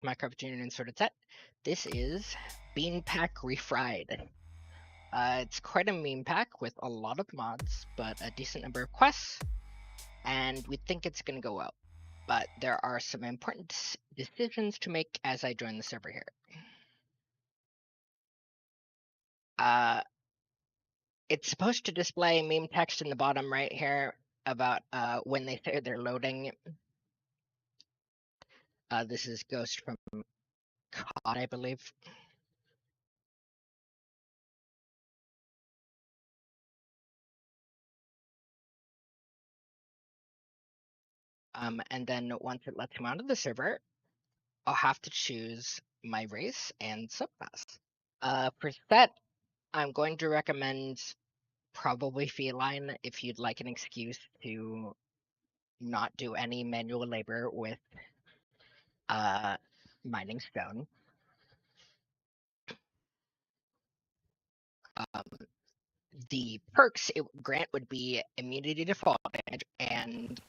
my Carpatunian and Sorted Set. This is BeanPack Refried. It's quite a meme pack with a lot of mods, but a decent number of quests, and we think it's going to go well. But there are some important decisions to make as I join the server here. It's supposed to display meme text in the bottom right here about when they say they're loading. This is Ghost from COD, I believe. And then once it lets him onto the server, I'll have to choose my race and subclass. For set, I'm going to recommend probably feline if you'd like an excuse to not do any manual labor with mining stone. The perks it would grant would be immunity to fall damage and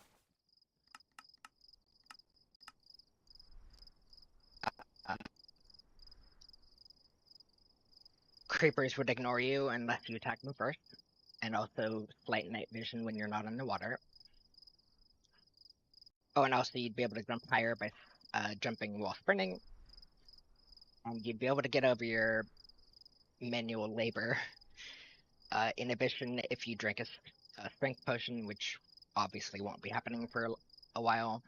creepers would ignore you unless you attack them first, and also slight night vision when you're not in the water. Oh, and also you'd be able to jump higher by jumping while sprinting, and you'd be able to get over your manual labor inhibition if you drink a strength potion, which obviously won't be happening for a while.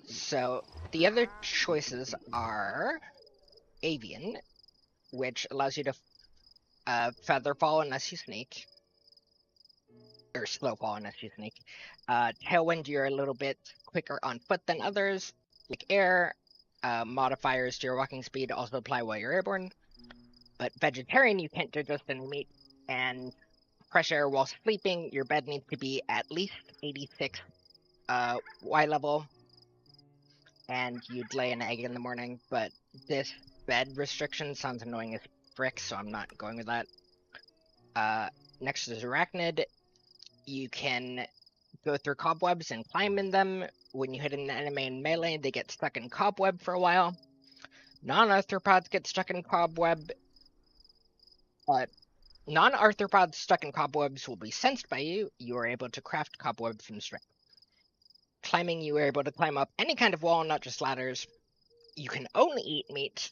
So the other choices are Avian, which allows you to feather fall unless you sneak, or slow fall unless you sneak. Tailwind, you're a little bit quicker on foot than others, like air. Modifiers to your walking speed also apply while you're airborne. But vegetarian, you can't digest any meat, and fresh air while sleeping, your bed needs to be at least 86 Y level, and you'd lay an egg in the morning, but this bed restriction sounds annoying as frick, so I'm not going with that. Next is Arachnid. You can go through cobwebs and climb in them. When you hit an enemy in melee, they get stuck in cobweb for a while. Non-arthropods get stuck in cobweb. Non-arthropods stuck in cobwebs will be sensed by you. You are able to craft cobweb from strength. Climbing, you are able to climb up any kind of wall, not just ladders. You can only eat meat,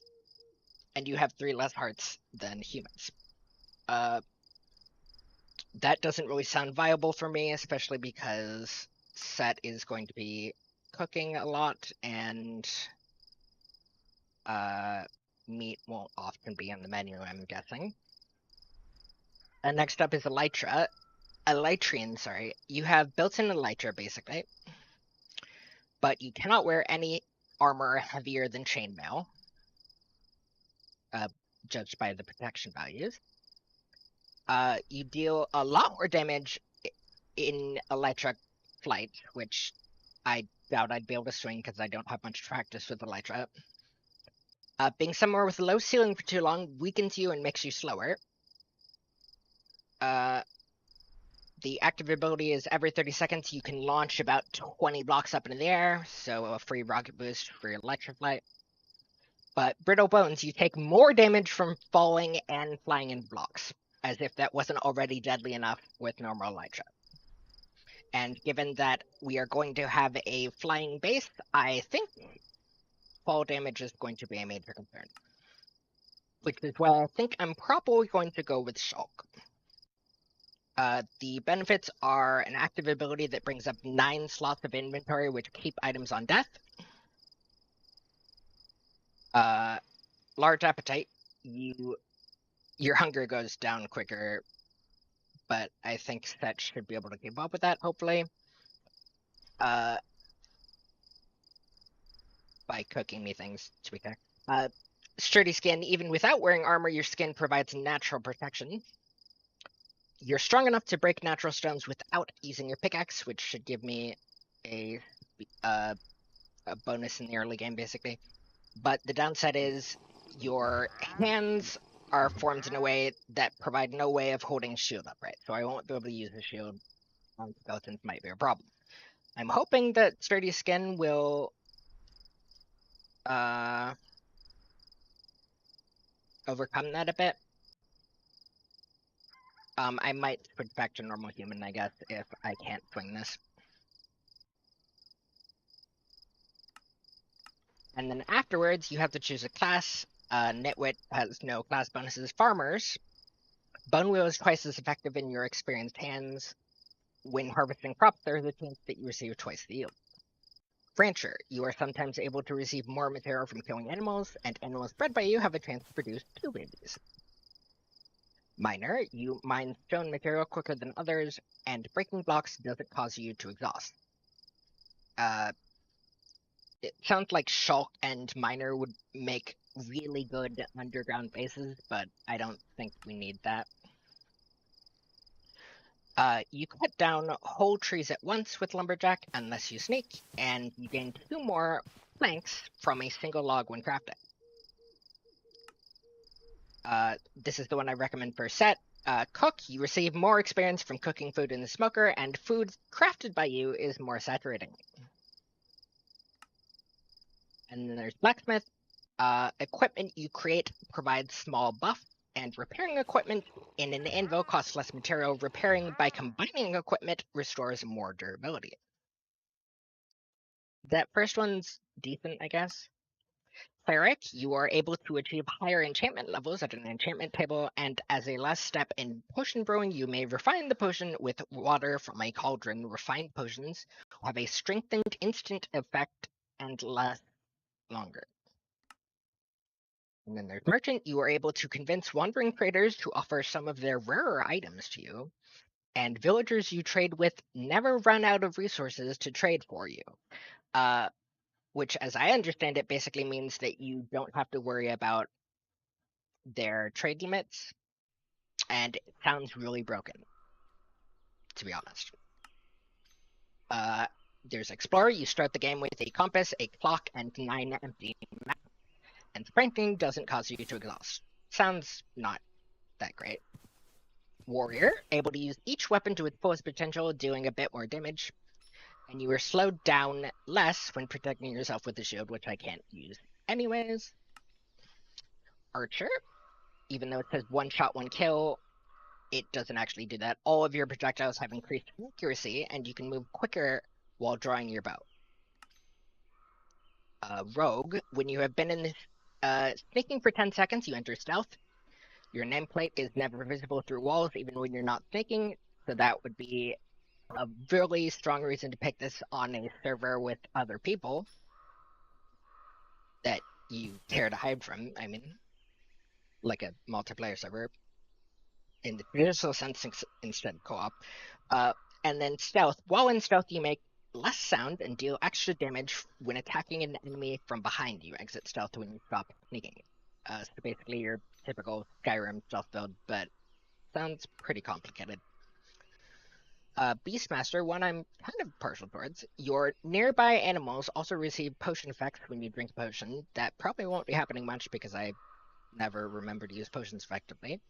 and you have 3 less hearts than humans. That doesn't really sound viable for me, especially because set is going to be cooking a lot, and meat won't often be on the menu, I'm guessing. And next up is Elytra. Elytrian, sorry. You have built-in Elytra, basically, but you cannot wear any armor heavier than chainmail, judged by the protection values. You deal a lot more damage in Elytra flight, which I doubt I'd be able to swing because I don't have much practice with Elytra. Being somewhere with a low ceiling for too long weakens you and makes you slower. The active ability is every 30 seconds you can launch about 20 blocks up into the air, so a free rocket boost for your Elytra flight. But Brittle Bones, you take more damage from falling and flying in blocks, as if that wasn't already deadly enough with normal Elytra. And given that we are going to have a flying base, I think fall damage is going to be a major concern. Which is why I think I'm probably going to go with Shulk. The benefits are an active ability that brings up 9 slots of inventory, which keep items on death. Large appetite. Your hunger goes down quicker, but I think Set should be able to keep up with that, hopefully. By cooking me things, to be fair. Sturdy skin. Even without wearing armor, your skin provides natural protection. You're strong enough to break natural stones without using your pickaxe, which should give me a bonus in the early game, basically. But the downside is your hands are formed in a way that provide no way of holding shield upright, so I won't be able to use the shield on skeletons. Might be a problem. I'm hoping that sturdy skin will overcome that a bit. I might switch back to normal human, I guess, if I can't swing this. And then afterwards, you have to choose a class. Nitwit has no class bonuses. Farmers. Bone Wheel is twice as effective in your experienced hands. When harvesting crops, there is a chance that you receive twice the yield. Rancher. You are sometimes able to receive more material from killing animals, and animals bred by you have a chance to produce 2 babies. Miner. You mine stone material quicker than others, and breaking blocks doesn't cause you to exhaust. It sounds like Shulk and Miner would make really good underground bases, but I don't think we need that. You cut down whole trees at once with Lumberjack unless you sneak, and you gain 2 more planks from a single log when crafting. This is the one I recommend per set. Cook, you receive more experience from cooking food in the smoker, and food crafted by you is more saturating. And then there's Blacksmith. Equipment you create provides small buff, and repairing equipment in an anvil costs less material. Repairing by combining equipment restores more durability. That first one's decent, I guess. Cleric, you are able to achieve higher enchantment levels at an enchantment table, and as a last step in potion brewing, you may refine the potion with water from a cauldron. Refined potions have a strengthened instant effect and last longer. And then there's Merchant. You are able to convince wandering traders to offer some of their rarer items to you, and villagers you trade with never run out of resources to trade for you. Which, as I understand it, basically means that you don't have to worry about their trade limits, and it sounds really broken, to be honest. There's Explorer. You start the game with a compass, a clock, and 9 empty maps, and sprinting doesn't cause you to exhaust. Sounds not that great. Warrior, able to use each weapon to its fullest potential, doing a bit more damage, and you are slowed down less when protecting yourself with a shield, which I can't use anyways. Archer, even though it says 1 shot, 1 kill, it doesn't actually do that. All of your projectiles have increased accuracy, and you can move quicker while drawing your bow. Rogue, when you have been in this sneaking for 10 seconds, you enter stealth. Your nameplate is never visible through walls, even when you're not sneaking, so that would be a really strong reason to pick this on a server with other people that you care to hide from. I mean, like a multiplayer server in the traditional sense instead of co-op. And then stealth. While in stealth, you make less sound and deal extra damage when attacking an enemy from behind you. Exit stealth when you stop sneaking. So basically your typical Skyrim stealth build, but sounds pretty complicated. Beastmaster, one I'm kind of partial towards. Your nearby animals also receive potion effects when you drink a potion. That probably won't be happening much because I never remember to use potions effectively.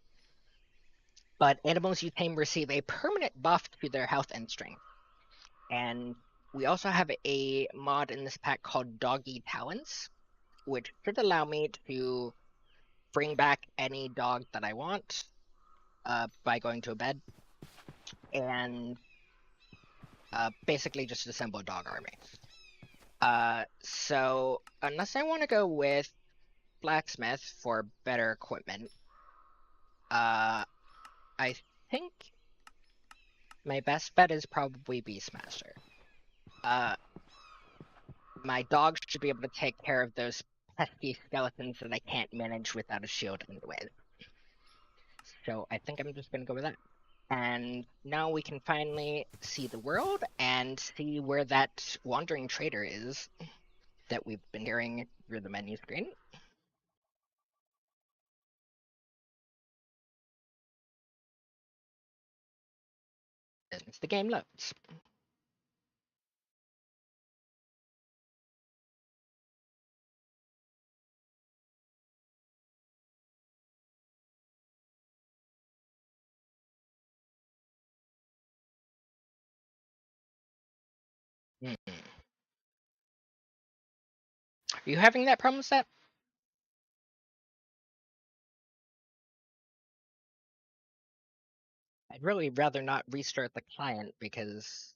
But animals you tame receive a permanent buff to their health and strength. And we also have a mod in this pack called Doggy Talents, which should allow me to bring back any dog that I want by going to a bed. And basically just assemble a dog army. So unless I want to go with Blacksmith for better equipment, I think my best bet is probably Beastmaster. My dog should be able to take care of those pesky skeletons that I can't manage without a shield anyways. So I think I'm just gonna go with that. And now we can finally see the world and see where that wandering trader is that we've been hearing through the menu screen. As the game loads. Hmm. Are you having that problem set? I'd really rather not restart the client because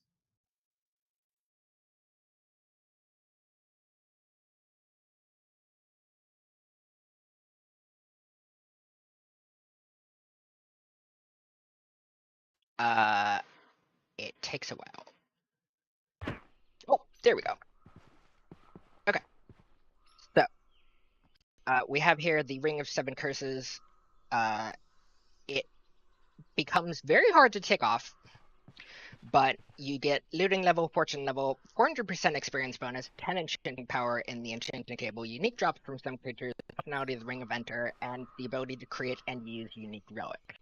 uh it takes a while. Oh, there we go. Okay. So we have here the Ring of Seven Curses. It becomes very hard to tick off, but you get looting level, fortune level, 400% experience bonus, 10 enchanting power in the enchanting table, unique drops from some creatures, the functionality of the Ring of Enter, and the ability to create and use unique relics.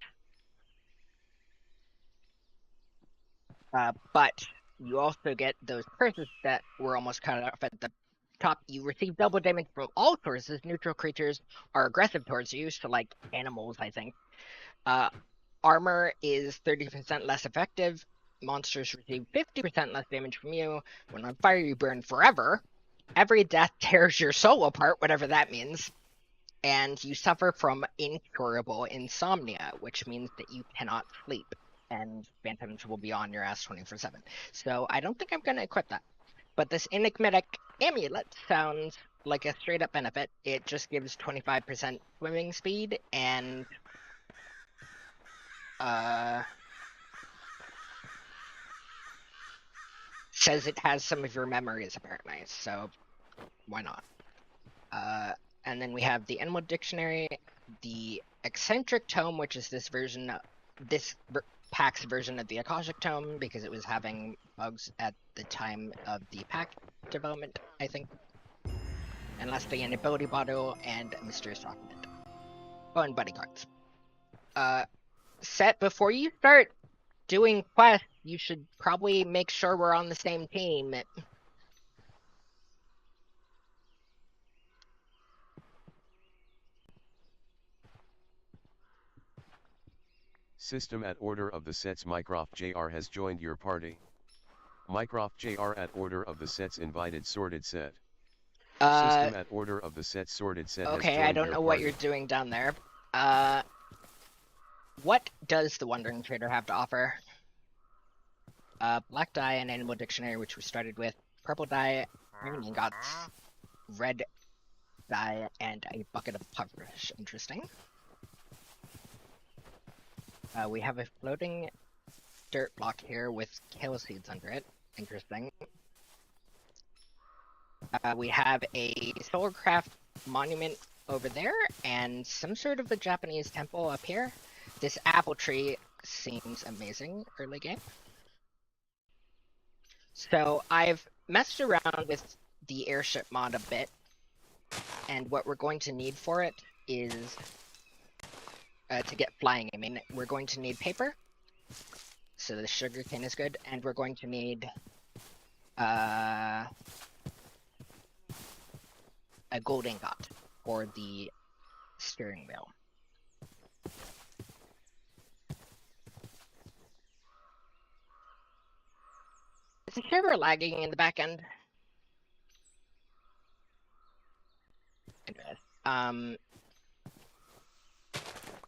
But you also get those curses that were almost cut off at the top. You receive double damage from all sources. Neutral creatures are aggressive towards you, so like animals, I think. Uh, Armor is 30% less effective. Monsters receive 50% less damage from you. When on fire, you burn forever. Every death tears your soul apart, whatever that means. And you suffer from incurable insomnia, which means that you cannot sleep. And phantoms will be on your ass 24/7. So I don't think I'm going to equip that. But this enigmatic amulet sounds like a straight up benefit. It just gives 25% swimming speed and says it has some of your memories apparently, so why not? And then we have the Animal Dictionary, the Eccentric Tome, which is this pack's version of the Akashic Tome because it was having bugs at the time of the pack development, I think. And lastly, an ability bottle and a mysterious document. Oh, and buddy cards. Set before you start doing quests, you should probably make sure we're on the same team. System at order of the sets. Mycroft JR has joined your party. Mycroft JR at order of the sets invited sorted set. System at order of the set sorted set has joined your party. Okay, I don't know what you're doing down there. What does the Wandering Trader have to offer? Black dye and Animal Dictionary, which we started with. Purple dye, iron ingots, red dye, and a bucket of pufferfish. Interesting. We have a floating dirt block here with kale seeds under it. Interesting. We have a Solarcraft monument over there, and some sort of a Japanese temple up here. This apple tree seems amazing early game. So I've messed around with the airship mod a bit, and what we're going to need for it is to get flying. I mean, we're going to need paper, so the sugar cane is good, and we're going to need a gold ingot for the steering wheel. Is the server lagging in the back end?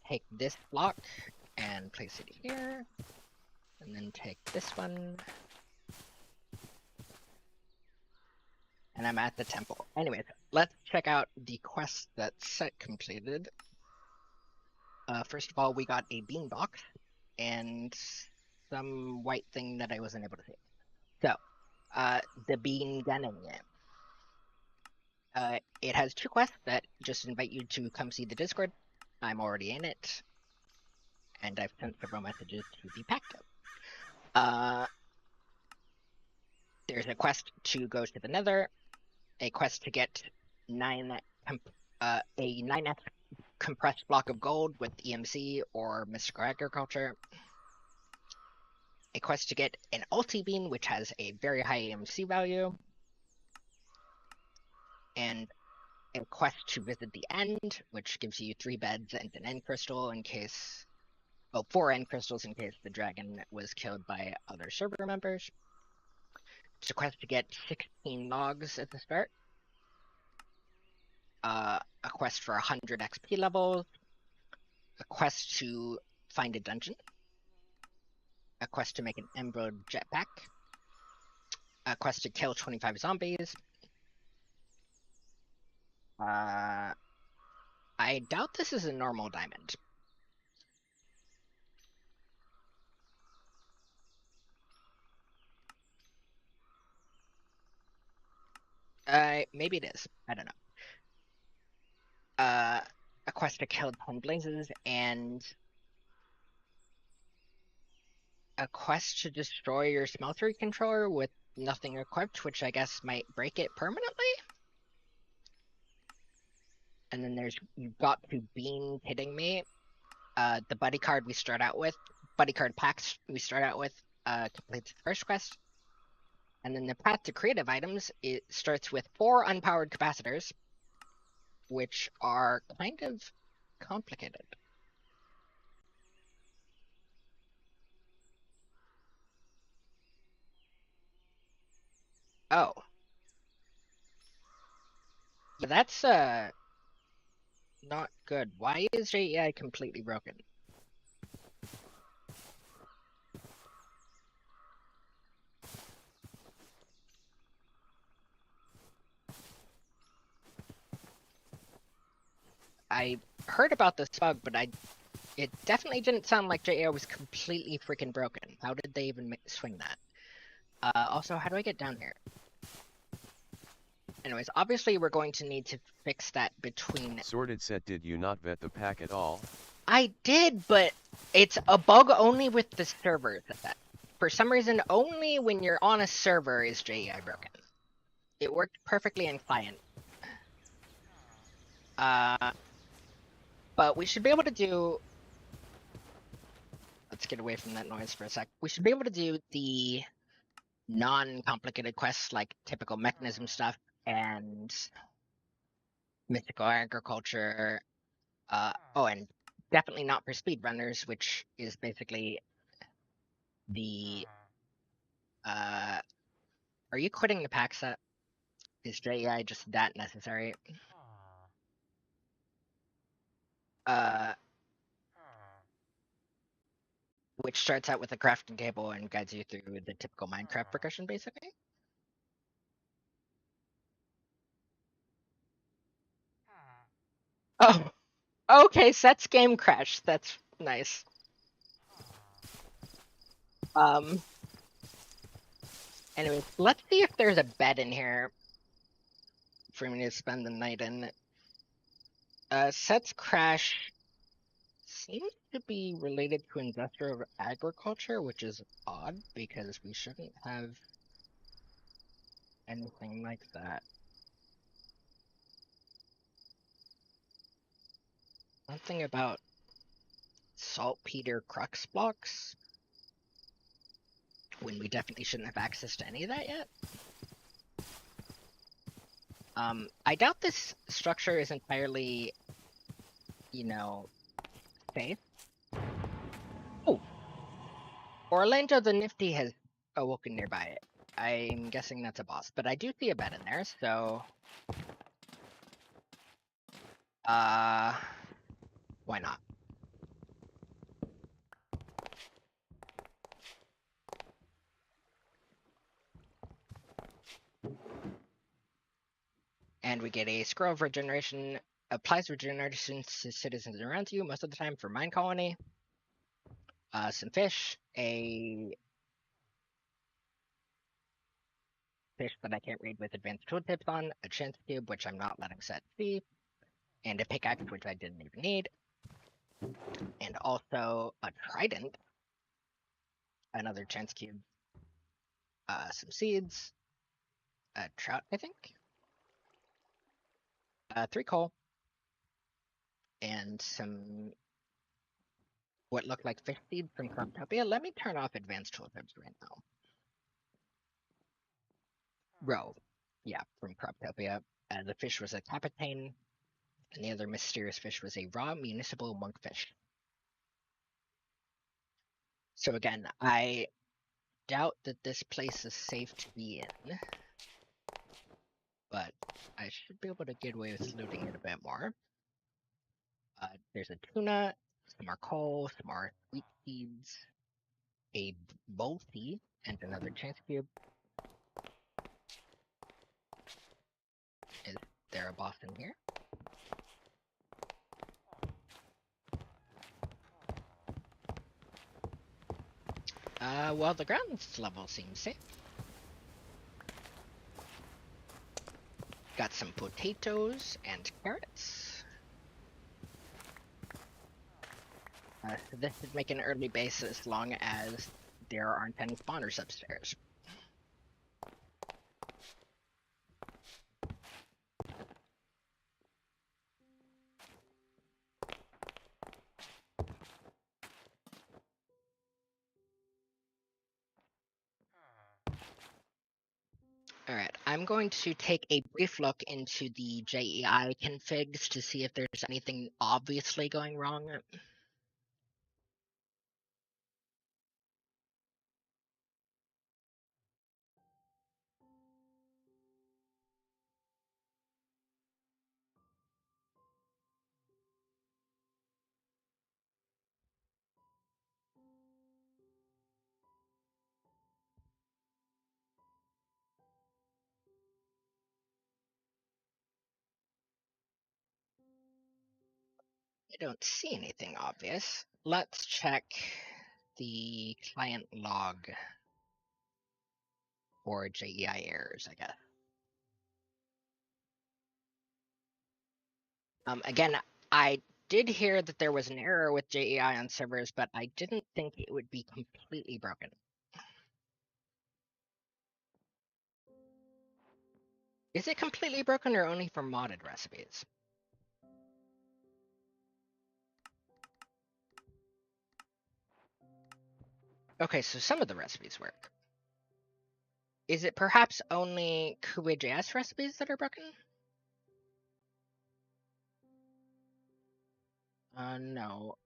Take this block and place it here, and then take this one, and I'm at the temple. Anyways, let's check out the quest that Set completed. First of all, we got a bean box and some white thing that I wasn't able to see. So, the bean gunning. It has two quests that just invite you to come see the Discord. I'm already in it, and I've sent several messages to the packed up. There's a quest to go to the Nether, a quest to get a 9x compressed block of gold with EMC or Mystical Agriculture, a quest to get an ulti bean, which has a very high EMC value, and a quest to visit the end, which gives you 3 beds and an end crystal in case, well, 4 end crystals in case the dragon was killed by other server members. It's a quest to get 16 logs at the start. A quest for 100 XP levels. A quest to find a dungeon. A quest to make an emerald jetpack. A quest to kill 25 zombies. I doubt this is a normal diamond. Maybe it is. I don't know. A quest to kill 10 blazes and a quest to destroy your smeltery controller with nothing equipped, which I guess might break it permanently. And then there's you've got to Bean Kidding Me. The buddy card we start out with, buddy card packs we start out with, completes the first quest. And then the path to creative items, it starts with 4 unpowered capacitors, which are kind of complicated. Oh. Yeah, that's not good. Why is JEI completely broken? I heard about this bug, but it definitely didn't sound like JEI was completely freaking broken. How did they even swing that? Also, how do I get down here? Anyways, obviously we're going to need to fix that between... Sorted set, did you not vet the pack at all? I did, but it's a bug only with the servers. For some reason, only when you're on a server is JEI broken. It worked perfectly in client. But we should be able to do... Let's get away from that noise for a sec. We should be able to do the non-complicated quests like typical mechanism stuff and mythical agriculture. Oh, and definitely not for speedrunners, which is basically the... Are you quitting the pack set? Is JEI just that necessary? Which starts out with a crafting table and guides you through the typical Minecraft progression, basically. Oh, okay, sets game crash. That's nice. Anyways, let's see if there's a bed in here for me to spend the night in. Sets crash seems to be related to industrial agriculture, which is odd because we shouldn't have anything like that. Something about saltpeter crux blocks, when we definitely shouldn't have access to any of that yet. I doubt this structure is entirely, safe. Oh! Orlando the Nifty has awoken nearby it. I'm guessing that's a boss, but I do see a bed in there, so... why not? And we get a scroll of regeneration, applies regeneration to citizens around you, most of the time for Mine Colony. Some fish, a fish that I can't read with advanced tooltips on, a chance cube, which I'm not letting set see, and a pickaxe, which I didn't even need. And also a trident, another chance cube, some seeds, a trout, I think, 3 coal, and some what looked like fish seeds from Croptopia. Let me turn off advanced tooltips right now. Roe, yeah, from Croptopia. The fish was a capitane, and the other mysterious fish was a raw municipal monkfish. So again, I doubt that this place is safe to be in. But I should be able to get away with looting it a bit more. There's a tuna, some more coal, some more wheat seeds, a bolty, and another chance cube. Is there a boss in here? Well, the ground level seems safe. Got some potatoes and carrots. This would make an early base as long as there aren't any spawners upstairs. Alright, I'm going to take a brief look into the JEI configs to see if there's anything obviously going wrong. I don't see anything obvious. Let's check the client log for JEI errors, I guess. Again, I did hear that there was an error with JEI on servers, but I didn't think it would be completely broken. Is it completely broken or only for modded recipes? Okay, so some of the recipes work. Is it perhaps only Kuwait.js recipes that are broken? No.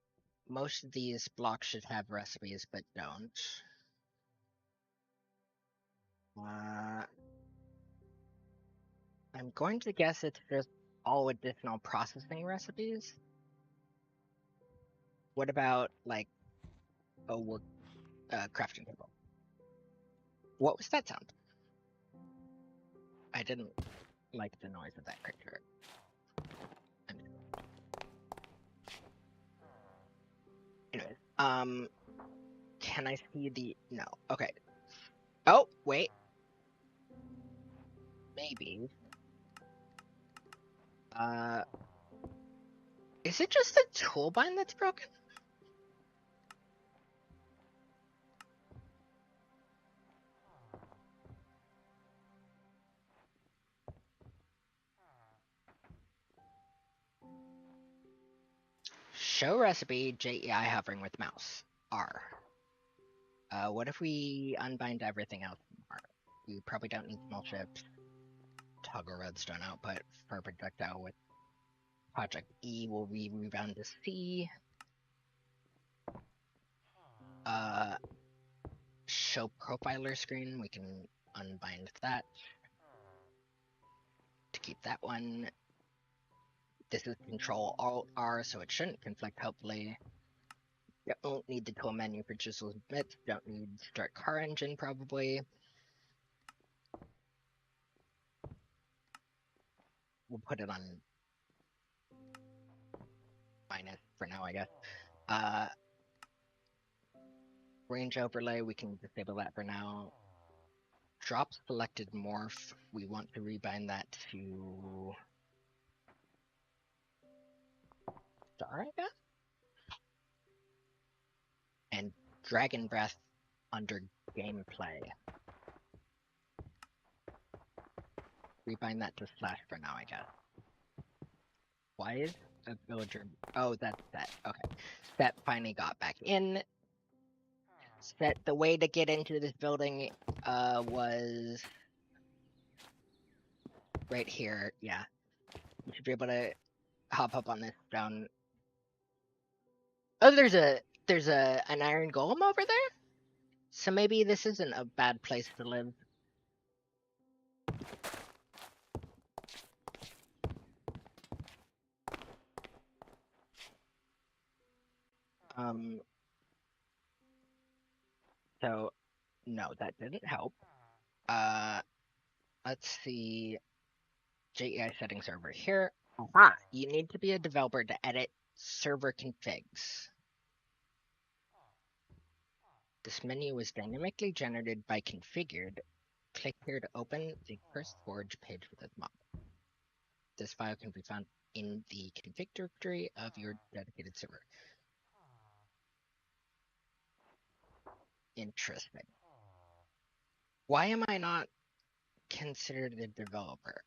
Most of these blocks should have recipes, but don't. I'm going to guess it's just all additional processing recipes. What about, like, crafting table? What was that sound? I didn't like the noise of that creature. Anyways, can I see the... No, okay. Oh, wait. Maybe. Is it just the toolbind that's broken? Show recipe, JEI hovering with mouse, R. What if we unbind everything else from R? We probably don't need small ships. Toggle redstone output for projectile with project E will be rebound to C. Show profiler screen, we can unbind that to keep that one. This is Control Alt R, so it shouldn't conflict, hopefully. Don't need the tool menu for chisels and bits, don't need start car engine, probably. We'll put it on minus for now, I guess. Range overlay, we can disable that for now. Drop selected morph, we want to rebind that to star, I guess? And Dragon Breath under gameplay. Rebind that to slash for now, I guess. Why is a villager... Oh, that's set. Okay. Set finally got back in. Set, the way to get into this building was right here. Yeah. You should be able to hop up on this stone. Oh, there's an iron golem over there? So maybe this isn't a bad place to live. So no, that didn't help. Let's see. JEI settings over here. Aha! You need to be a developer to edit server configs. This menu is dynamically generated by configured. Click here to open the first forge page for this mod. This file can be found in the config directory of your dedicated server. Interesting. Why am I not considered a developer?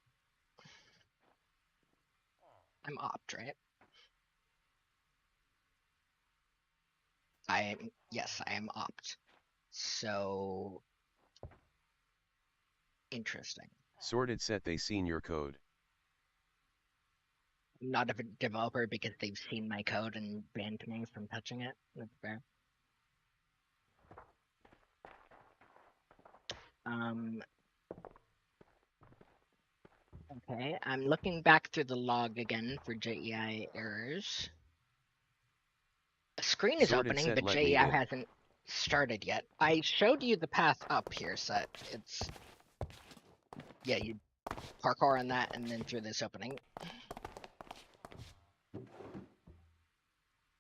I'm opt, right? Yes, I am opt. So interesting. Sorted set, they seen your code. I'm not a developer because they've seen my code and banned me from touching it. That's fair. Okay, I'm looking back through the log again for JEI errors. A screen is Sorted opening, set, but let me JEI in. hasn't started yet. I showed you the path up here, Set. It's... Yeah, you parkour on that and then through this opening.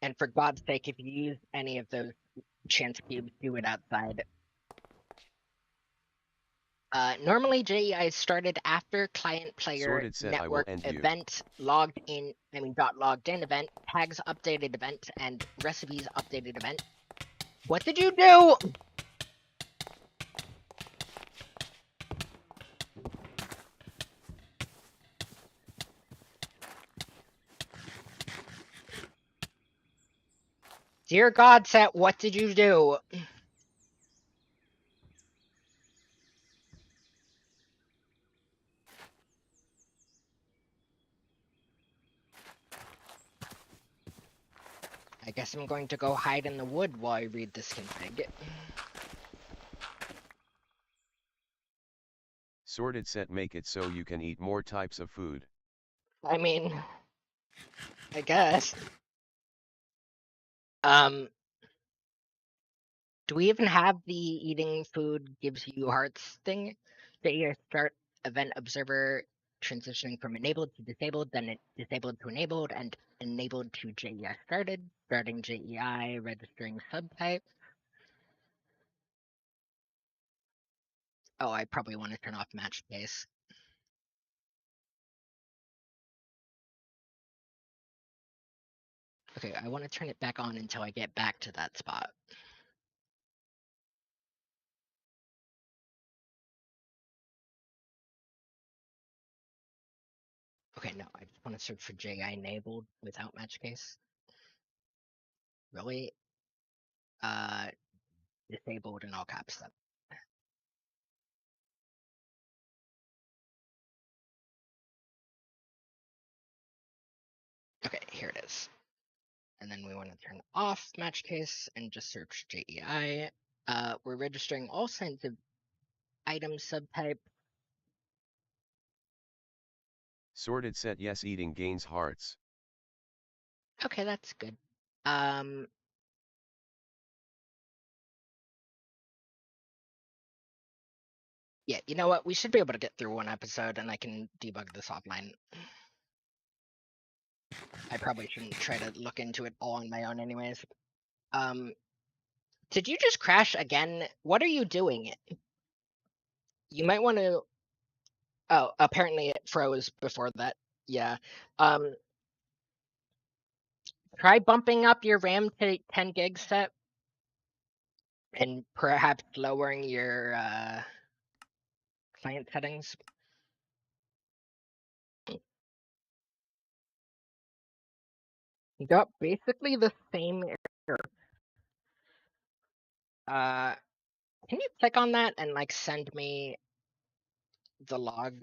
And for God's sake, if you use any of those chance cubes, do it outside. Normally JEI started after client player Sorted set, network event logged in, dot logged in event, tags updated event, and recipes updated event. What did you do? Dear God, Set, what did you do? I guess I'm going to go hide in the wood while I read this config. Sorted set, make it so you can eat more types of food. I mean, I guess. Do we even have the eating food gives you hearts thing? That you start event observer transitioning from enabled to disabled, then it disabled to enabled, and enabled to JEI started, starting JEI, registering subtype. Oh, I probably want to turn off match case. Okay, I want to turn it back on until I get back to that spot. Okay, no, I just want to search for JI enabled without match case. Really? Disabled in all caps then. Okay, here it is. And then we want to turn off match case and just search JEI. We're registering all kinds of item subtype. Sorted set, yes, eating gains hearts. Okay, that's good. Yeah, you know what? We should be able to get through one episode and I can debug this offline. I probably shouldn't try to look into it all on my own anyways. Did you just crash again? What are you doing? You might want to... Oh, apparently it froze before that. Yeah. Try bumping up your RAM to 10 gigs Set. And perhaps lowering your client settings. You got basically the same error. Can you click on that and like send me the log?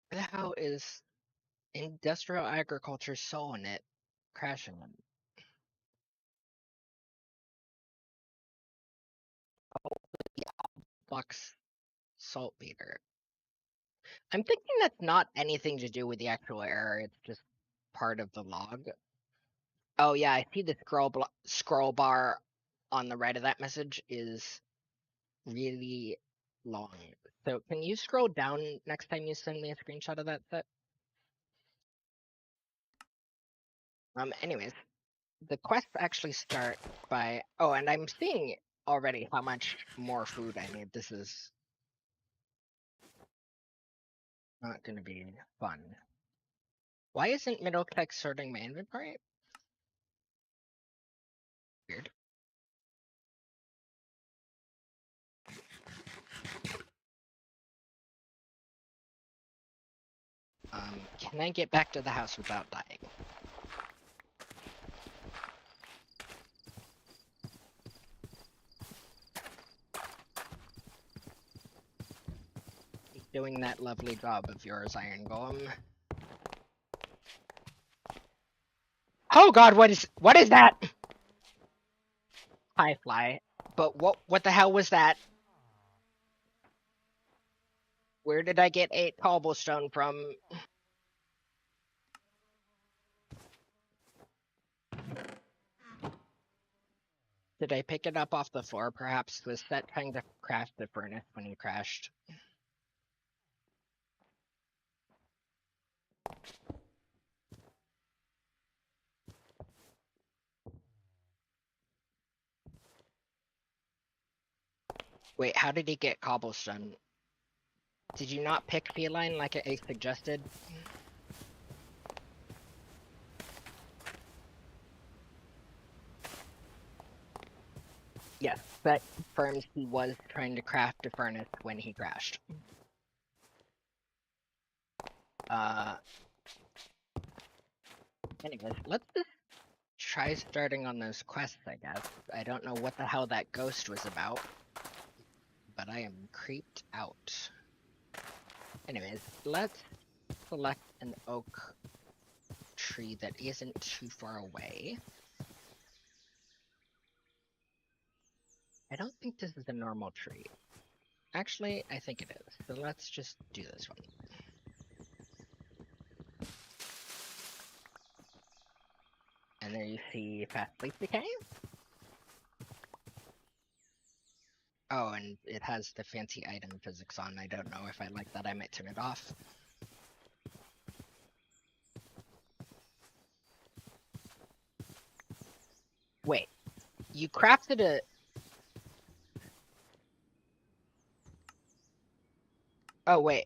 Where the hell is industrial agriculture Solonit crashing them? Box saltpeter. I'm thinking that's not anything to do with the actual error, it's just part of the log. Oh yeah, I see the scroll bar on the right of that message is really long. So can you scroll down next time you send me a screenshot of that set? Anyways, the quests actually start by, oh, and I'm seeing already how much more food I need. This is not gonna be fun. Why isn't Middlesex sorting my inventory? Weird. Can I get back to the house without dying? Keep doing that lovely job of yours, Iron Golem. Oh god, what is that? Hi, fly. But what the hell was that? Where did I get 8 cobblestone from? Did I pick it up off the floor? Perhaps was Set trying to craft the furnace when he crashed? Wait, how did he get cobblestone? Did you not pick feline like I suggested? Yes, that confirms he was trying to craft a furnace when he crashed. Anyways, let's just try starting on those quests, I guess. I don't know what the hell that ghost was about, but I am creeped out. Anyways, let's select an oak tree that isn't too far away. I don't think this is a normal tree. Actually, I think it is. So let's just do this one. And there you see fast sleep decay. Oh, and it has the fancy item physics on. I don't know if I like that. I might turn it off. Wait, you crafted a... Oh, wait.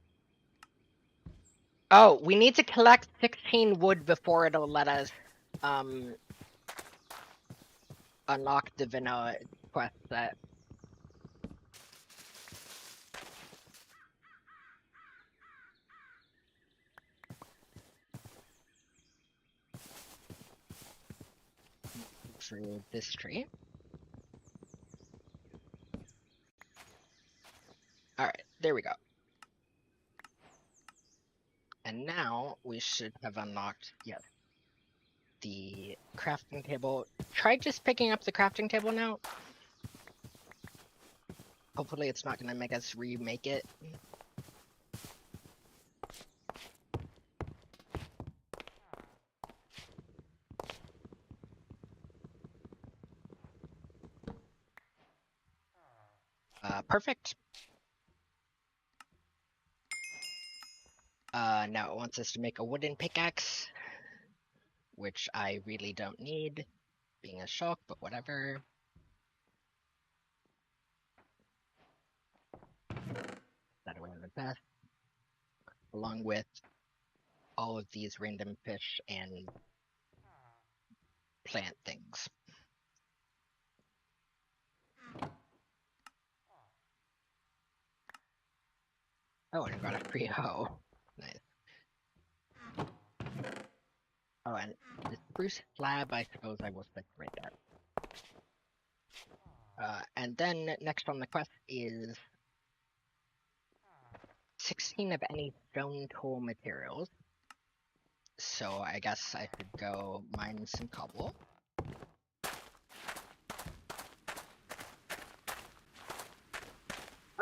Oh, we need to collect 16 wood before it'll let us, unlock the vanilla quest set. Through this tree. Alright, there we go. And now we should have unlocked, yes, the crafting table. Try just picking up the crafting table now. Hopefully it's not going to make us remake it. Perfect. Now it wants us to make a wooden pickaxe, which I really don't need, being a shulk, but whatever. That way the best. Along with all of these random fish and plant things. Oh, and I got a free hoe. Nice. Oh, and the spruce slab, I suppose I will stick right there. And then next on the quest is 16 of any stone tool materials. So I guess I could go mine some cobble.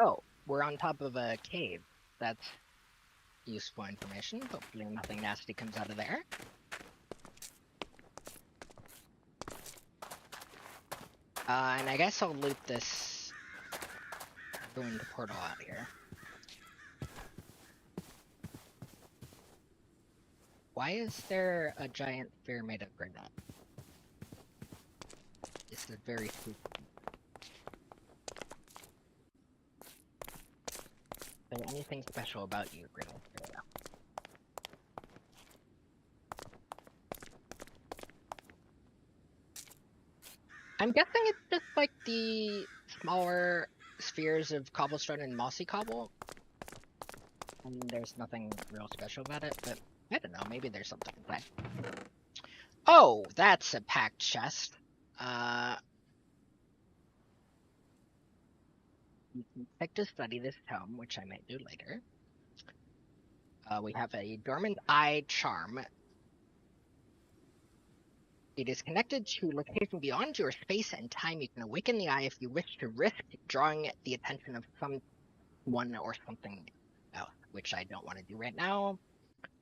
Oh, we're on top of a cave. That's useful information. Hopefully nothing nasty comes out of there. And I guess I'll loot this ruined portal out here. Why is there a giant sphere made of granite? This is very spooky. Is there anything special about you, granite sphere? I'm guessing it's just like the smaller spheres of cobblestone and mossy cobble. And there's nothing real special about it, but I don't know, maybe there's something inside. Oh, that's a packed chest. You can pick to study this tome, which I might do later. We have a dormant eye charm. It is connected to location beyond your space and time. You can awaken the eye if you wish to risk drawing the attention of someone or something else, which I don't want to do right now.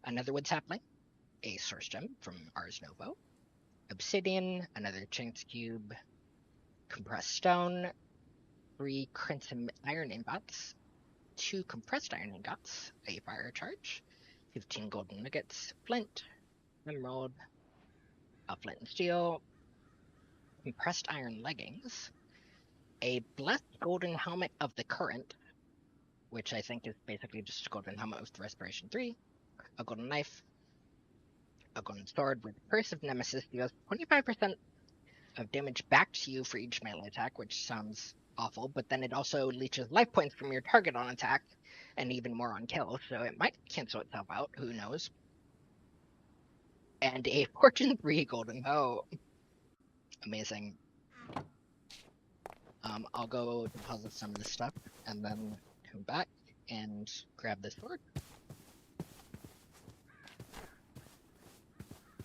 Another wood sapling, a source gem from Ars Novo, obsidian, another chance cube, compressed stone, 3 crimson iron ingots, 2 compressed iron ingots, a fire charge, 15 golden nuggets, flint, emerald, a flint and steel, compressed iron leggings, a blessed golden helmet of the current, which I think is basically just a golden helmet with respiration 3, a golden knife, a golden sword with Curse of Nemesis deals 25% of damage back to you for each melee attack, which sounds awful, but then it also leeches life points from your target on attack and even more on kill, so it might cancel itself out, who knows. And a Fortune 3 golden bow. Amazing. I'll go deposit some of this stuff and then come back and grab this sword.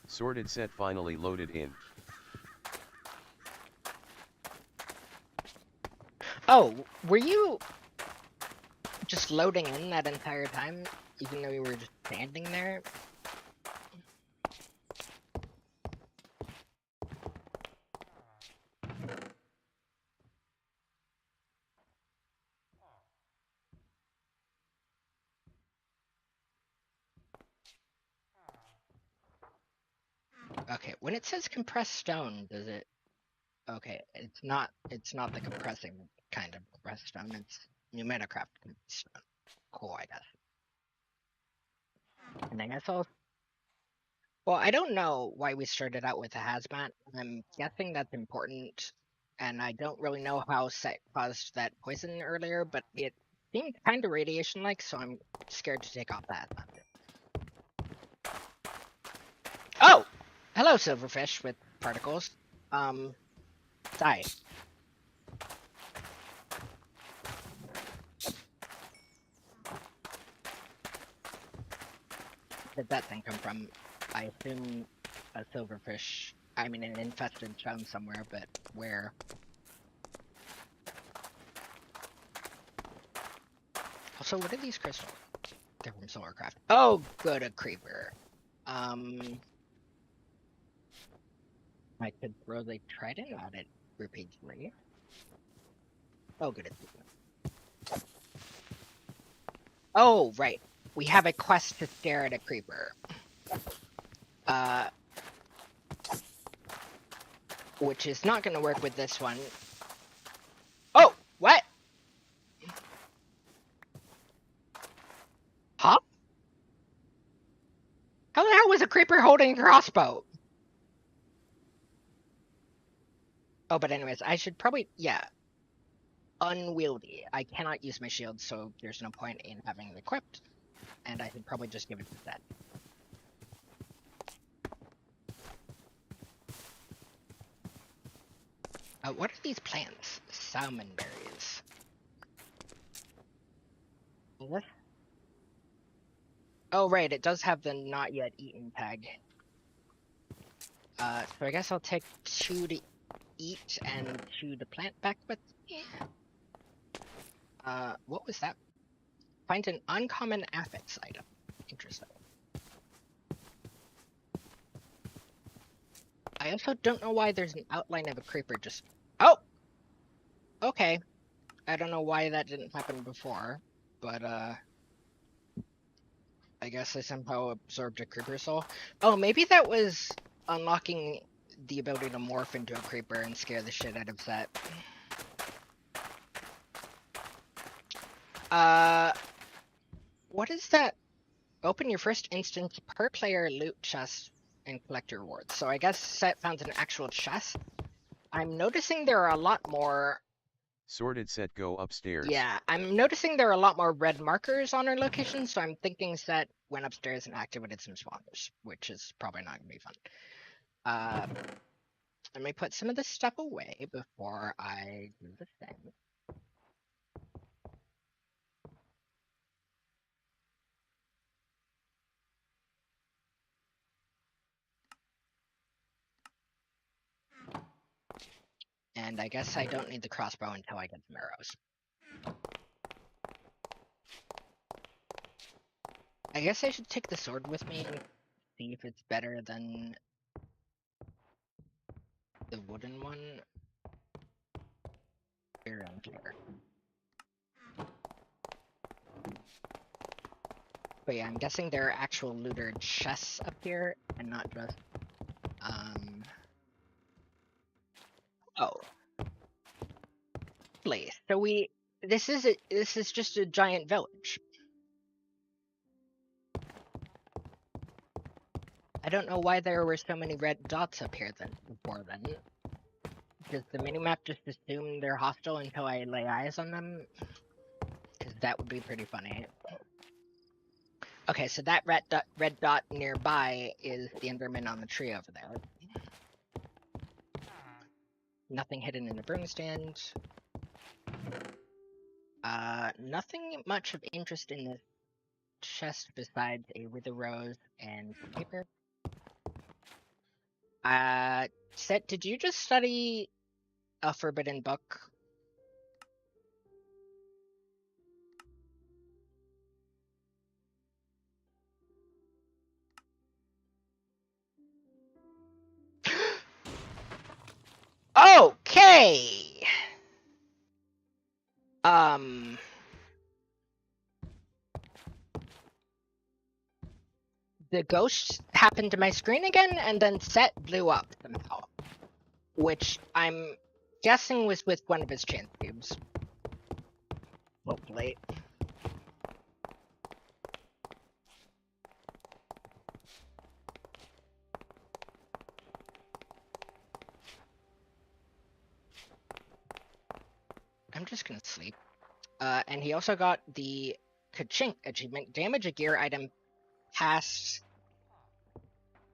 Sorted set finally loaded in. Oh, were you just loading in that entire time, even though you were just standing there? Okay, when it says compressed stone, does it... Okay, it's not the compressing kind of compressed stone, it's new Metacraft stone. Cool, I guess. And I guess I'll... Well, I don't know why we started out with a hazmat. I'm guessing that's important, and I don't really know how Set caused that poison earlier, but it seemed kind of radiation-like, so I'm scared to take off the hazmat. Oh! Hello, silverfish with particles. Die. Where did that thing come from? I assume a silverfish. I mean, an infested stone somewhere, but where? Also, what are these crystals? They're from Solarcraft. Oh, good, a creeper. I could throw the trident at it repeatedly. Oh, good. Oh, right. We have a quest to stare at a creeper. Which is not going to work with this one. Oh, what? Huh? How the hell was a creeper holding a crossbow? Oh, but anyways, I should probably, yeah. Unwieldy. I cannot use my shield, so there's no point in having it equipped. And I should probably just give it to that. What are these plants? Salmon berries. What? Oh, right, it does have the not yet eaten tag. So I guess I'll take 2 to eat and 2 to plant back with. Yeah. What was that? Find an uncommon affix item. Interesting. I also don't know why there's an outline of a creeper just... Oh! Okay. I don't know why that didn't happen before, but, I guess I somehow absorbed a creeper soul. Oh, maybe that was unlocking the ability to morph into a creeper and scare the shit out of Set. What is that? Open your first instance per player loot chest and collect your rewards. So I guess Set found an actual chest. I'm noticing there are a lot more... Sorted set, go upstairs. Yeah, I'm noticing there are a lot more red markers on our location, so I'm thinking Set went upstairs and activated some spawners, which is probably not going to be fun. Let me put some of this stuff away before I do the thing. And I guess I don't need the crossbow until I get some arrows. I guess I should take the sword with me and see if it's better than the wooden one. Very unclear. But yeah, I'm guessing there are actual looter chests up here and not just oh. Lovely. So this is just a giant village. I don't know why there were so many red dots up here before then. Does the minimap just assume they're hostile until I lay eyes on them? Because that would be pretty funny. Okay, so that red dot nearby is the Enderman on the tree over there. Nothing hidden in the broom stand. Nothing much of interest in this chest besides a wither rose and paper. Set, did you just study a forbidden book? Okay! The ghost happened to my screen again, and then Set blew up somehow. Which I'm guessing was with one of his chance cubes. Hopefully. I'm just gonna sleep. And he also got the Kachink achievement. Damage a gear item past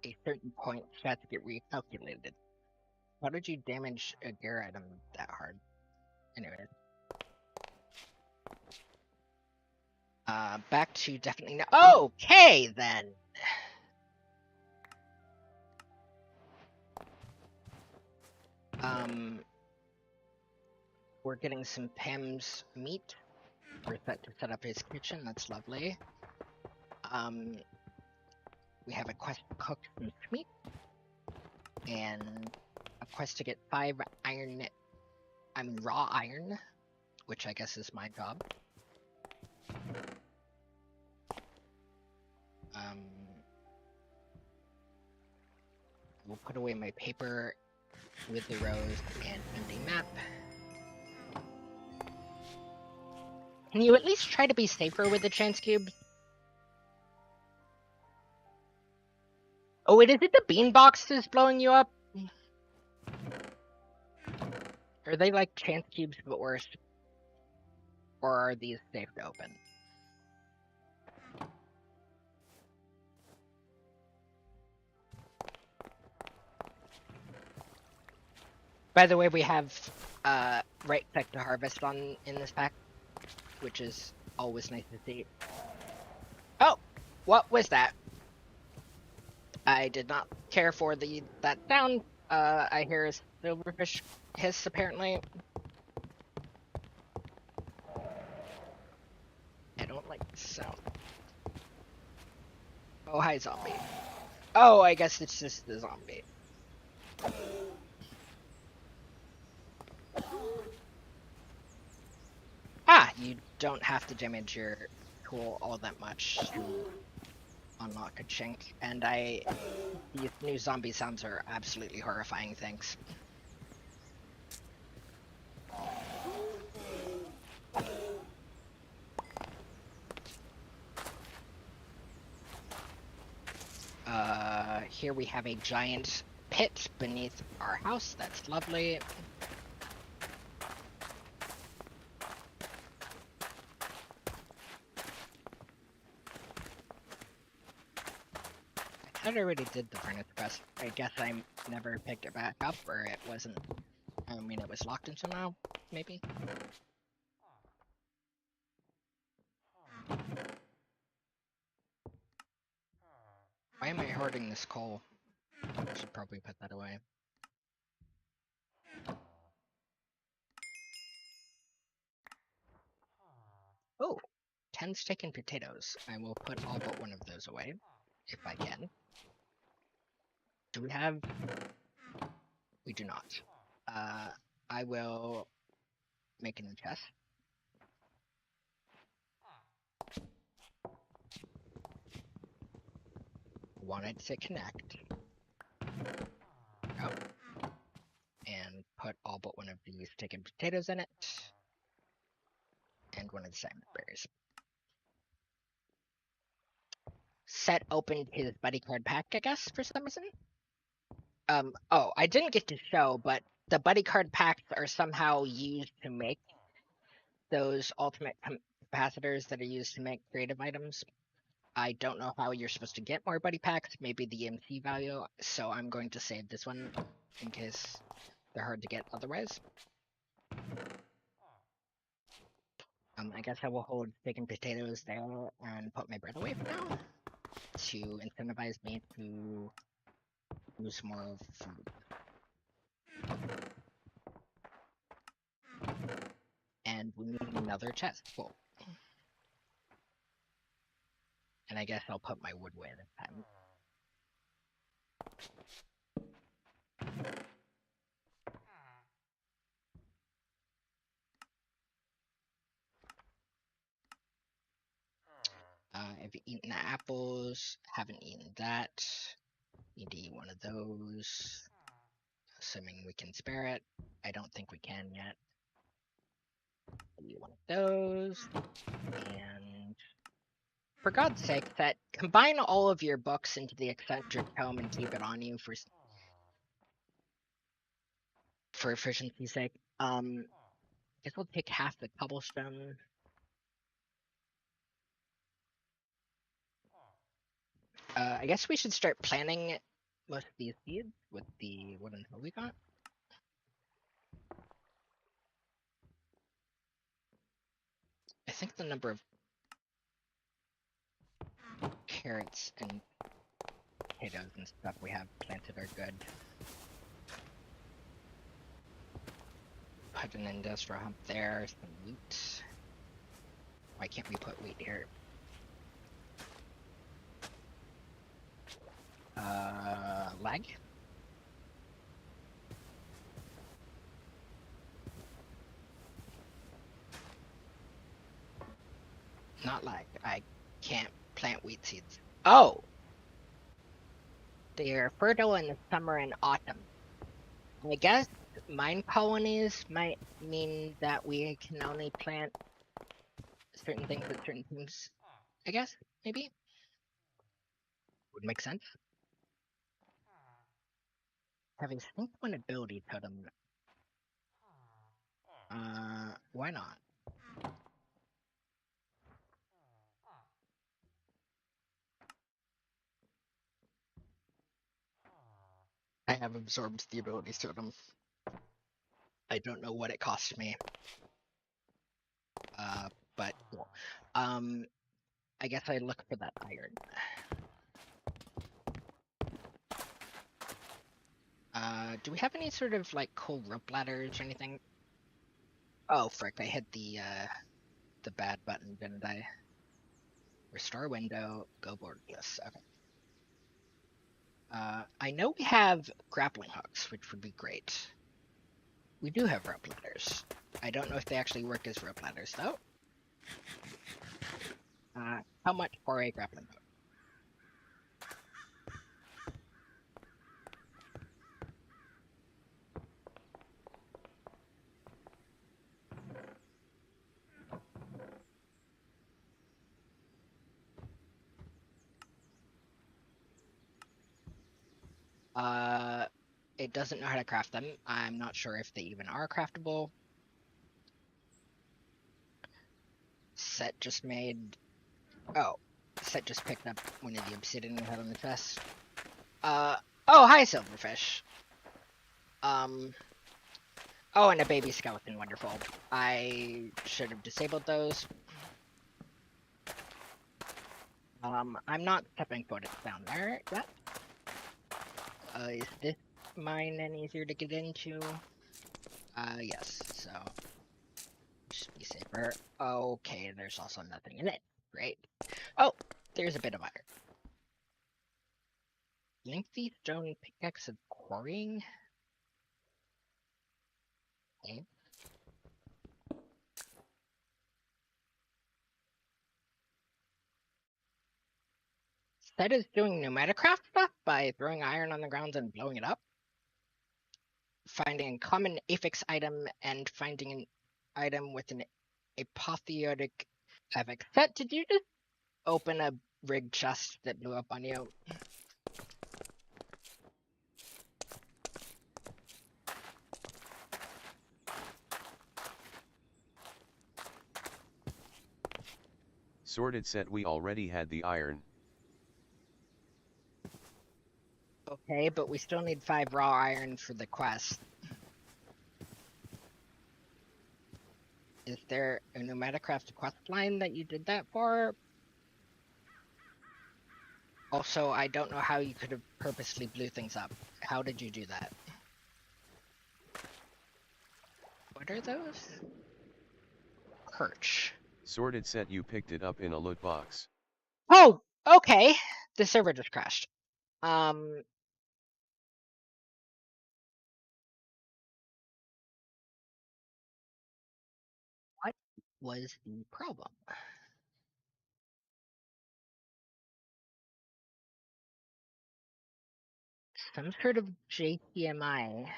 a certain point has to get recalculated. How did you damage a gear item that hard? Anyway. Back to definitely no. Okay, then. We're getting some Pam's meat. We're set to set up his kitchen. That's lovely. We have a quest to cook some meat, and a quest to get 5 raw iron, which I guess is my job. We'll put away my paper with the rose and empty map. Can you at least try to be safer with the chance cube? Oh wait, is it the bean boxes blowing you up? Are they like chance cubes but worse? Or are these safe to open? By the way, we have right click to harvest in this pack, which is always nice to see. Oh, what was that? I did not care for that sound. I hear a silverfish hiss apparently. Oh, hi, zombie. Oh, I guess it's just the zombie. Ah, you don't have to damage your tool all that much to unlock a chink, and these new zombie sounds are absolutely horrifying things. Here we have a giant pit beneath our house. That's lovely. I thought I already did the furnace quest. I guess I never picked it back up, or it wasn't. I mean, it was locked until now, maybe? Why am I hoarding this coal? I should probably put that away. Oh, 10 steak and potatoes. I will put all but one of those away, if I can. Do we have... We do not. I will make a new chest. Wanted to connect. Oh. And put all but one of these steak and potatoes in it. And one of the salmon berries. Set opened his buddy card pack, I guess, for some reason. Oh, I didn't get to show, but the buddy card packs are somehow used to make those ultimate capacitors that are used to make creative items. I don't know how you're supposed to get more buddy packs, maybe the EMC value, so I'm going to save this one in case they're hard to get otherwise. I guess I will hold steak and potatoes there and put my bread away for now to incentivize me to use more food. And we need another chest full. And I guess I'll put my wood away this time. I've eaten apples, haven't eaten that. Need to eat one of those. Assuming we can spare it. I don't think we can yet. I'll eat one of those. And for God's sake, combine all of your books into the eccentric tome and keep it on you for efficiency's sake. I guess we'll take half the cobblestone. I guess we should start planting most of these seeds with the wooden hoe we got. I think the number of carrots and potatoes and stuff we have planted are good. Put an industrial hump there, some wheat. Why can't we put wheat here? Lag? Not lag. I can't plant wheat seeds. Oh! They're fertile in the summer and autumn. I guess mine colonies might mean that we can only plant certain things at certain times. I guess, maybe? Would make sense. Having Sync one ability totem. Why not? I have absorbed the ability totem. I don't know what it cost me. But cool. I guess I look for that iron. Do we have any sort of like cool rope ladders or anything? Oh frick, I hit the bad button, didn't I? Restore window, go borderless. Okay. I know we have grappling hooks, which would be great. We do have rope ladders. I don't know if they actually work as rope ladders, though. How much for a grappling hook? It doesn't know how to craft them. I'm not sure if they even are craftable. Set just made... Oh, Set just picked up one of the obsidian we had on the chest. Oh, hi, Silverfish. Oh, and a baby skeleton, wonderful. I should have disabled those. I'm not stepping foot down there yet. Is this mine any easier to get into? Yes, so just be safer. Okay, there's also nothing in it. Great. Oh, there's a bit of iron. Lengthy stone pickaxe of quarrying? Okay. Set is doing pneumaticraft stuff by throwing iron on the ground and blowing it up. Finding a common affix item and finding an item with an apotheotic affix. Set, did you just open a rigged chest that blew up on you? Sorted set, we already had the iron. Okay, but we still need 5 raw iron for the quest. Is there a pneumaticraft quest line that you did that for? Also, I don't know how you could have purposely blew things up. How did you do that? What are those? Perch. Sorted set, you picked it up in a loot box. Oh, okay. The server just crashed. What was the problem? Some sort of JTMI.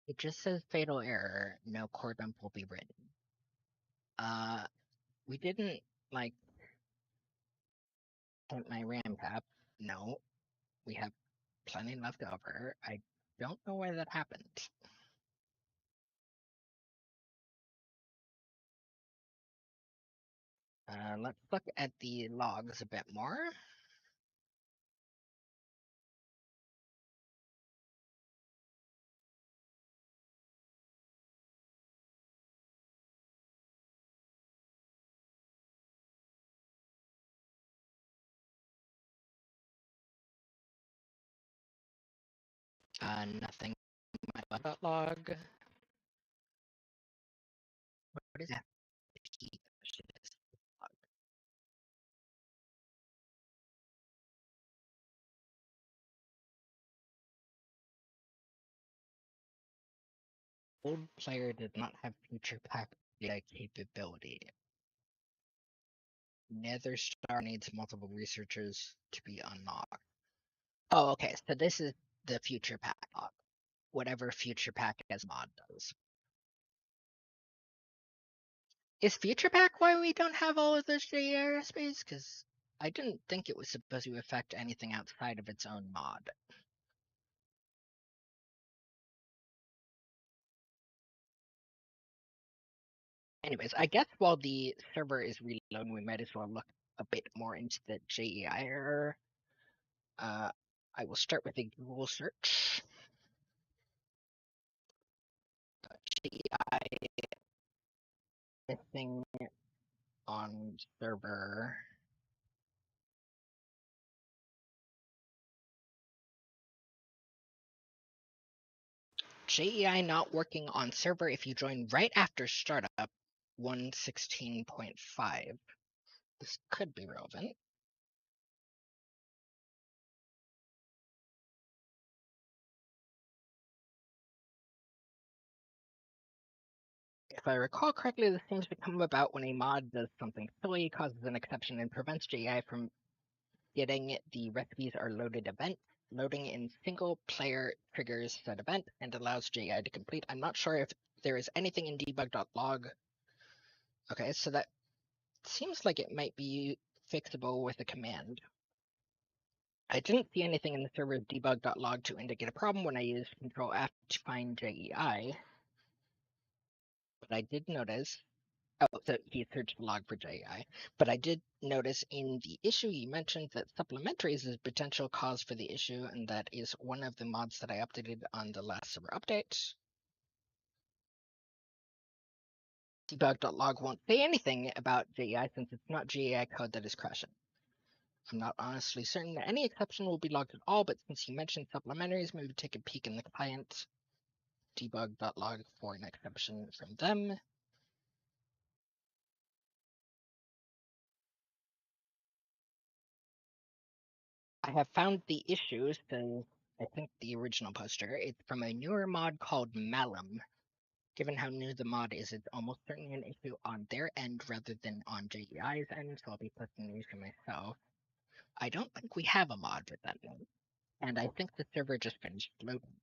It just says fatal error. No core dump will be written. We didn't, like, temp my RAM cap. No, we have plenty left over. I don't know why that happened. Let's look at the logs a bit more. Nothing in my log. What is that? Old player did not have future pack data capability. Nether Star needs multiple researchers to be unlocked. Oh, okay. So this is the future pack log. Whatever future pack as mod does. Is future pack why we don't have all of those JE airspace? Because I didn't think it was supposed to affect anything outside of its own mod. Anyways, I guess while the server is reloading, we might as well look a bit more into the JEI error. I will start with a Google search. JEI missing on server. JEI not working on server if you join right after startup 116.5. This could be relevant. If I recall correctly, this seems to come about when a mod does something silly, causes an exception, and prevents JEI from getting the recipes are loaded event. Loading in single player triggers said event and allows JEI to complete. I'm not sure if there is anything in debug.log. Okay, so that seems like it might be fixable with a command. I didn't see anything in the server's debug.log to indicate a problem when I used Control F to find JEI. But I did notice, so he searched the log for JEI. But I did notice in the issue you mentioned that supplementaries is a potential cause for the issue, and that is one of the mods that I updated on the last server update. Debug.log won't say anything about JEI since it's not JEI code that is crashing. I'm not honestly certain that any exception will be logged at all, but since you mentioned supplementaries, maybe take a peek in the client debug.log for an exception from them. I have found the issue, so I think the original poster. It's from a newer mod called Malum. Given how new the mod is, it's almost certainly an issue on their end rather than on JEI's end, so I'll be posting the issue myself. I don't think we have a mod with that name, and I think the server just finished loading.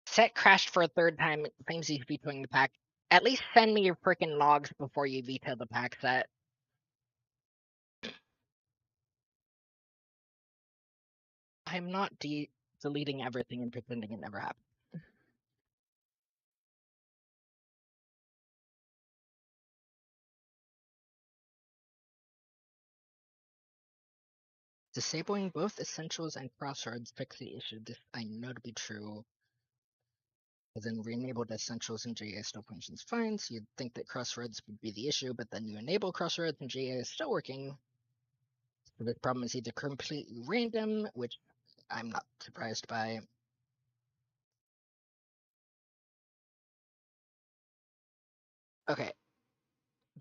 Set crashed for a third time. It claims he's vetoing the pack. At least send me your freaking logs before you veto the pack set. I'm not deleting everything and pretending it never happened. Disabling both Essentials and Crossroads fixed the issue. This I know to be true. But then re-enabled Essentials and JA still functions fine, so you'd think that Crossroads would be the issue, but then you enable Crossroads and JA is still working. So this problem is either completely random, which I'm not surprised by. Okay.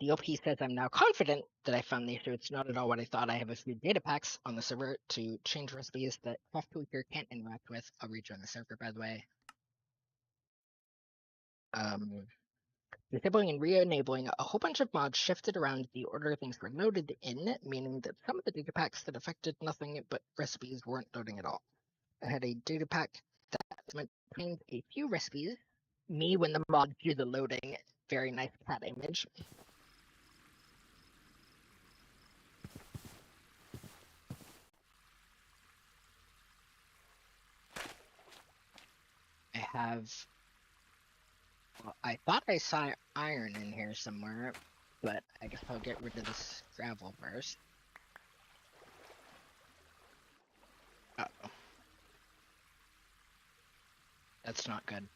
The OP says I'm now confident that I found the issue. It's not at all what I thought. I have a few data packs on the server to change recipes that Craft Tweaker can't interact with. I'll rejoin the server, by the way. Disabling and re-enabling a whole bunch of mods shifted around the order things were loaded in, meaning that some of the data packs that affected nothing but recipes weren't loading at all. I had a data pack that contained a few recipes. Me when the mod do the loading. Very nice cat image. I have. Well, I thought I saw iron in here somewhere, but I guess I'll get rid of this gravel first. Uh-oh. That's not good.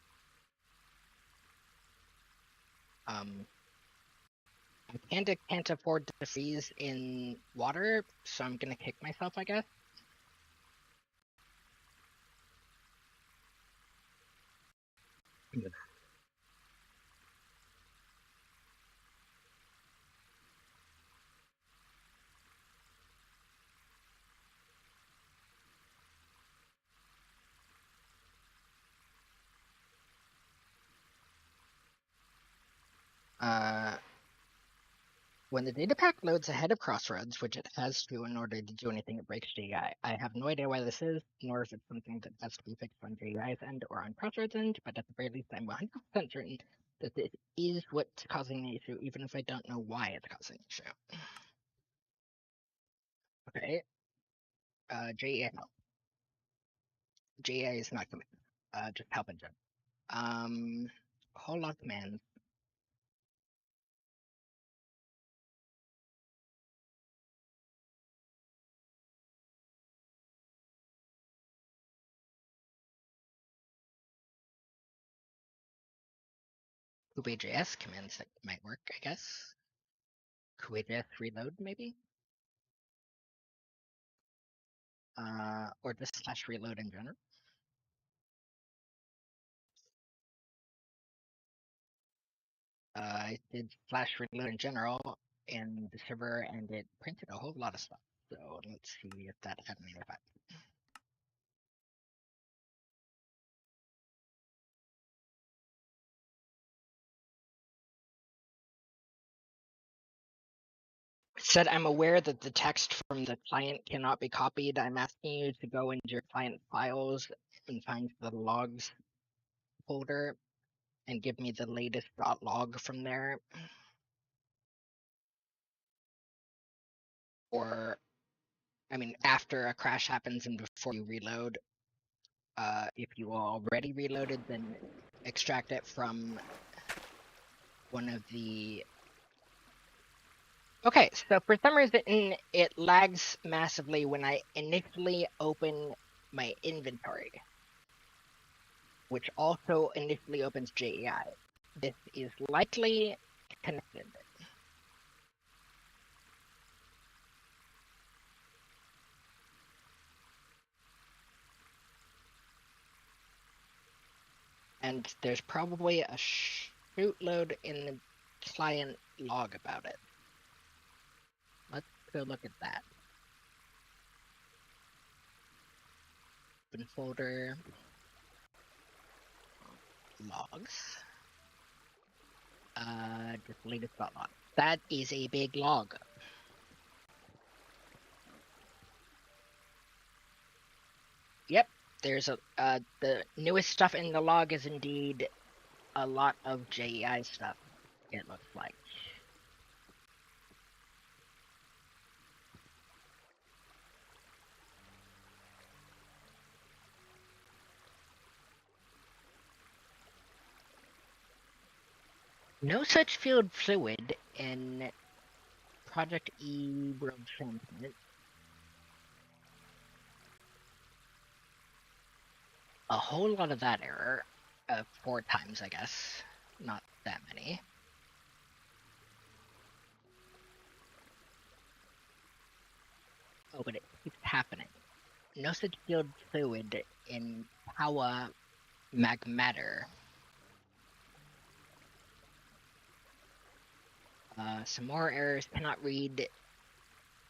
I can't afford to freeze in water, so I'm gonna kick myself, I guess. When the data pack loads ahead of Crossroads, which it has to in order to do anything that breaks JEI, I have no idea why this is, nor if it's something that has to be fixed on JEI's end or on Crossroads' end, but at the very least I'm 100% certain that this is what's causing the issue, even if I don't know why it's causing the issue. Okay. JEI help. JEI is not coming. Just help and jump. Whole lot of commands. QAJS commands that might work, I guess. QAJS reload, maybe? Or just slash reload in general. I did slash reload in general in the server and it printed a whole lot of stuff. So let's see if that had any effect. Said I'm aware that the text from the client cannot be copied. I'm asking you to go into your client files and find the logs folder and give me the latest .log from there. Or, I mean, after a crash happens and before you reload. If you already reloaded, then extract it from one of the... Okay, so for some reason it lags massively when I initially open my inventory, which also initially opens JEI. This is likely connected. And there's probably a shootload in the client log about it. Let's go look at that. Open folder. Logs. Just latest log. That is a big log. Yep, there's the newest stuff in the log is indeed a lot of JEI stuff, it looks like. No such field fluid in Project E World Transmit. A whole lot of that error. 4 times, I guess. Not that many. Oh, but it keeps happening. No such field fluid in Power Magmatter. Some more errors. Cannot read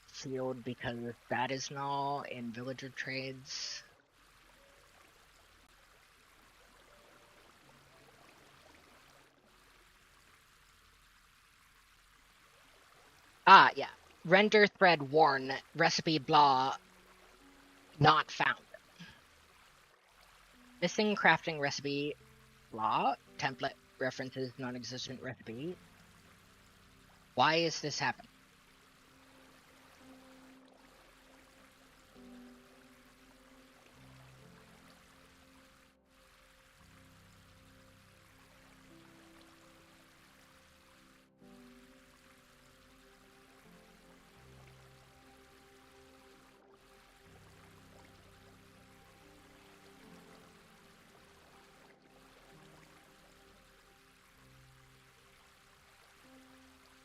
field because that is null in villager trades. Ah, yeah. Render thread warn, recipe blah, not found. Missing crafting recipe blah, template references non-existent recipe. Why is this happening?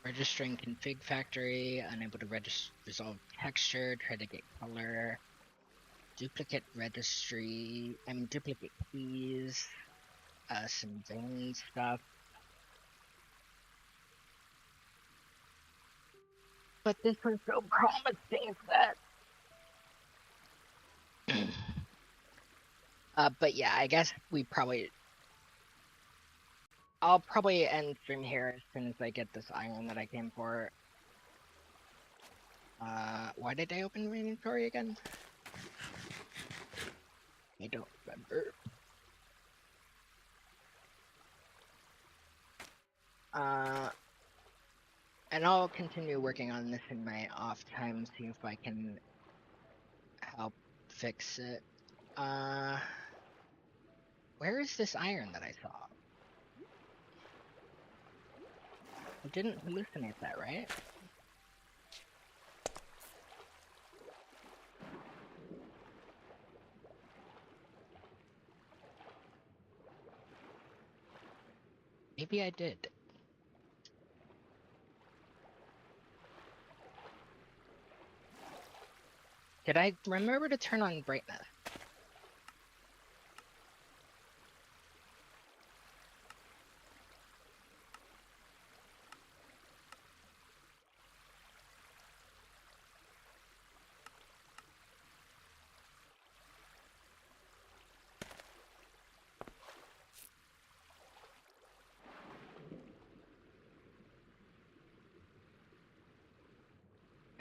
Registering config factory, unable to resolve texture, try to get color, duplicate duplicate keys, some vein stuff. But this was so promising that... but yeah, I guess I'll probably end stream here as soon as I get this iron that I came for. Why did I open my inventory again? I don't remember. And I'll continue working on this in my off time, see if I can help fix it. Where is this iron that I saw? I didn't hallucinate that, right? Maybe I did. Did I remember to turn on brightness?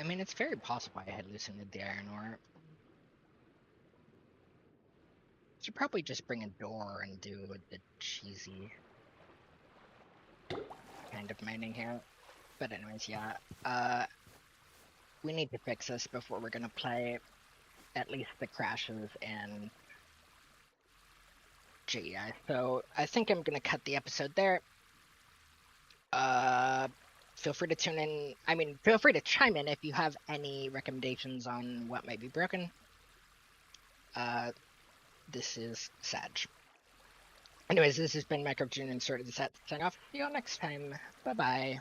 mean, it's very possible I hallucinated the iron ore. Should probably just bring a door and do the cheesy kind of mining here. But anyways, yeah. We need to fix this before we're gonna play at least the crashes and GEI. So I think I'm gonna cut the episode there. Feel free to tune in. I mean, feel free to chime in if you have any recommendations on what might be broken. This is Sag. Anyways, this has been Minecraft Junior and Sorted the Set. Sign off. See you all next time. Bye bye.